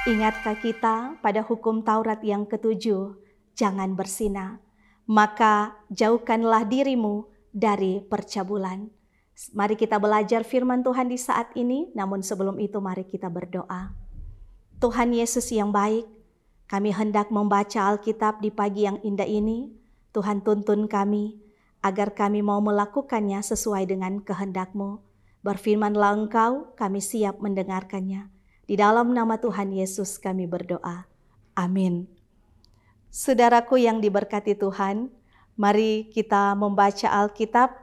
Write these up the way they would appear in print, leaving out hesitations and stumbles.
Ingatkah kita pada hukum Taurat yang ketujuh, jangan berzina, maka jauhkanlah dirimu dari percabulan. Mari kita belajar firman Tuhan di saat ini, namun sebelum itu mari kita berdoa. Tuhan Yesus yang baik, kami hendak membaca Alkitab di pagi yang indah ini. Tuhan tuntun kami, agar kami mau melakukannya sesuai dengan kehendak-Mu. Berfirmanlah Engkau, kami siap mendengarkannya. Di dalam nama Tuhan Yesus kami berdoa. Amin. Saudaraku yang diberkati Tuhan, mari kita membaca Alkitab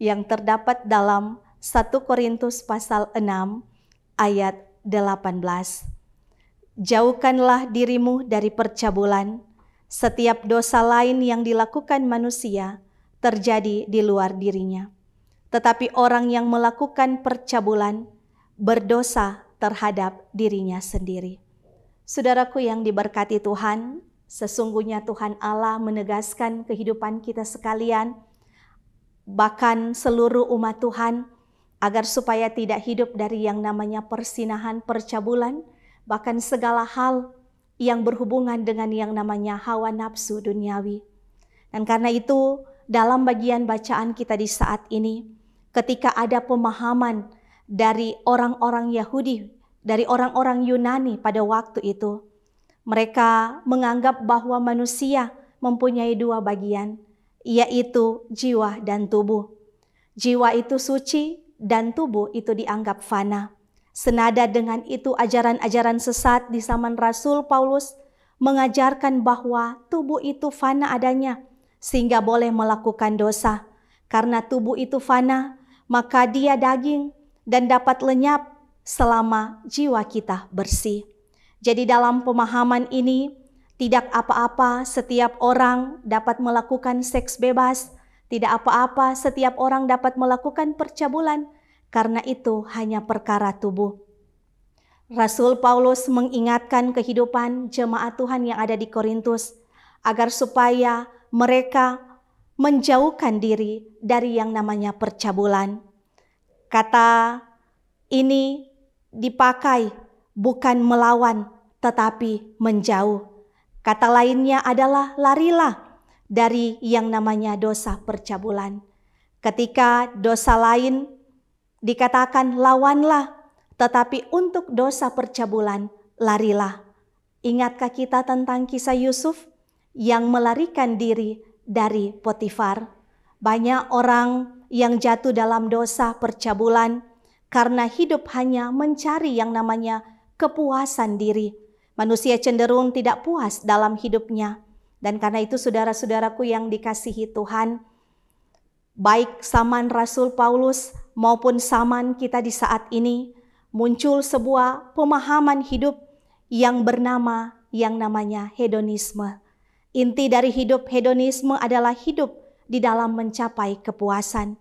yang terdapat dalam 1 Korintus pasal 6 ayat 18. Jauhkanlah dirimu dari percabulan. Setiap dosa lain yang dilakukan manusia terjadi di luar dirinya. Tetapi orang yang melakukan percabulan berdosa terhadap dirinya sendiri. Saudaraku yang diberkati Tuhan, sesungguhnya Tuhan Allah menegaskan kehidupan kita sekalian, bahkan seluruh umat Tuhan, agar supaya tidak hidup dari yang namanya persinahan, percabulan, bahkan segala hal yang berhubungan dengan yang namanya hawa nafsu duniawi. Dan karena itu, dalam bagian bacaan kita di saat ini, ketika ada pemahaman dari orang-orang Yahudi, dari orang-orang Yunani pada waktu itu, mereka menganggap bahwa manusia mempunyai dua bagian, yaitu jiwa dan tubuh. Jiwa itu suci dan tubuh itu dianggap fana. Senada dengan itu ajaran-ajaran sesat di zaman Rasul Paulus mengajarkan bahwa tubuh itu fana adanya, sehingga boleh melakukan dosa. Karena tubuh itu fana, maka dia daging dan dapat lenyap selama jiwa kita bersih. Jadi dalam pemahaman ini, tidak apa-apa setiap orang dapat melakukan seks bebas, tidak apa-apa setiap orang dapat melakukan percabulan, karena itu hanya perkara tubuh. Rasul Paulus mengingatkan kehidupan jemaat Tuhan yang ada di Korintus, agar supaya mereka menjauhkan diri dari yang namanya percabulan. Kata ini dipakai bukan melawan, tetapi menjauh. Kata lainnya adalah larilah dari yang namanya dosa percabulan. Ketika dosa lain dikatakan lawanlah, tetapi untuk dosa percabulan larilah. Ingatkah kita tentang kisah Yusuf yang melarikan diri dari Potifar? Banyak orang yang jatuh dalam dosa percabulan karena hidup hanya mencari yang namanya kepuasan diri. Manusia cenderung tidak puas dalam hidupnya. Dan karena itu saudara-saudaraku yang dikasihi Tuhan, baik zaman Rasul Paulus maupun zaman kita di saat ini, muncul sebuah pemahaman hidup yang bernama yang namanya hedonisme. Inti dari hidup hedonisme adalah hidup di dalam mencapai kepuasan.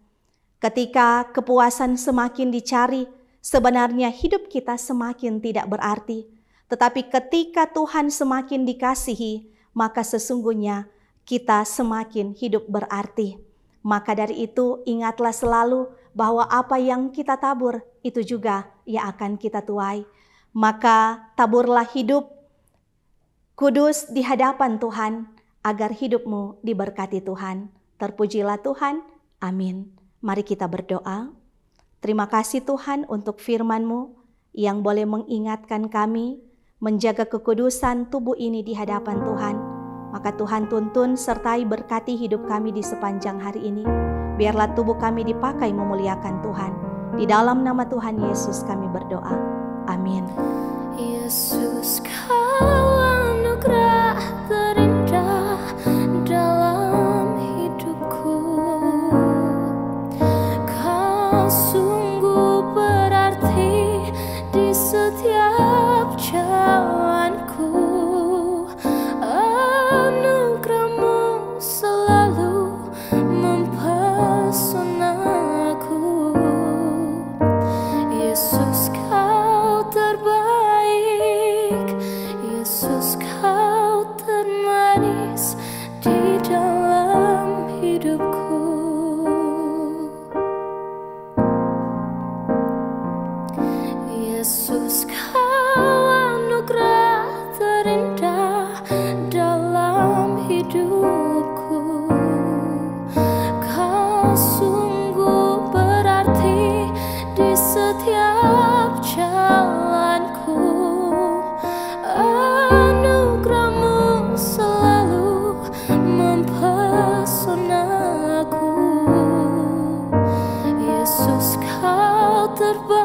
Ketika kepuasan semakin dicari, sebenarnya hidup kita semakin tidak berarti. Tetapi ketika Tuhan semakin dikasihi, maka sesungguhnya kita semakin hidup berarti. Maka dari itu ingatlah selalu bahwa apa yang kita tabur itu juga yang akan kita tuai. Maka taburlah hidup kudus di hadapan Tuhan agar hidupmu diberkati Tuhan. Terpujilah Tuhan. Amin. Mari kita berdoa. Terima kasih Tuhan untuk firman-Mu yang boleh mengingatkan kami menjaga kekudusan tubuh ini di hadapan Tuhan. Maka Tuhan tuntun sertai berkati hidup kami di sepanjang hari ini. Biarlah tubuh kami dipakai memuliakan Tuhan. Di dalam nama Tuhan Yesus kami berdoa. Amin. Yesus, Kau anugerah terindah dalam hidupku. Kau sungguh berarti di setiap jalanku. Anugerah-Mu selalu mempesonaku. Yesus, Kau terbaik. Yesus, Kau termanis di dalam hidupku. Yesus, Kau anugerah terbaik.